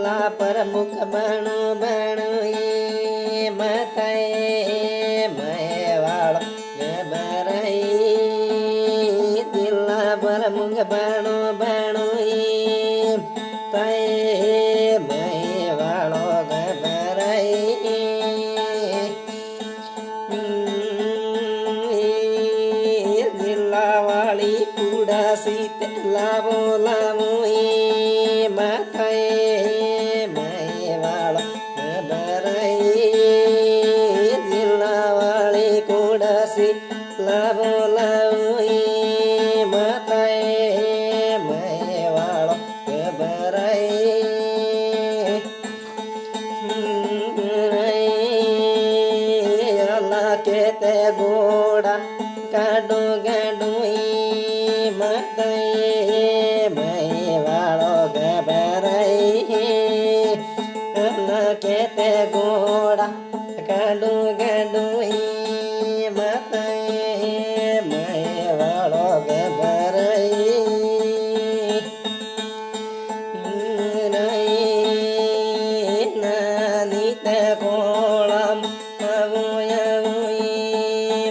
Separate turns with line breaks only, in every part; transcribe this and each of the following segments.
દિલ્લા પર મુખ બણું બણું મતાએ મય વાળો ગભરાઈ દિલ્લા પર મુખ બણું બણું તય મય વાળો ગભરાઈ દિલ્લા વાળી કુડાસી લાવો લાવો માથાએ મય વાળો ગભરાઈ દિલ્લા વાળી કુડાસી લાવો લાવો માથાએ મય વાળો ગભરાઈ અલા કે તે ગોડા કાડો ગાડો માતાએ મય વાળો ગભરાઈ અલા કે તે ગોડા કાડો ગાડો માતાએ મય વાળો ગભરાઈ નાની તે કોળમ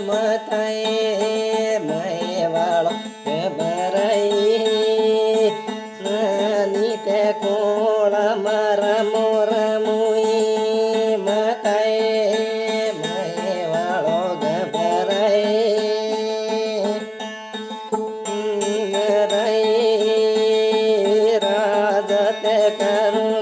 માતાએ મય વાળો ગભરાઈ નાની તે કોળમ રમો રમુઈ માતાએ મય વાળો ગભરાઈ રાજ તે કરું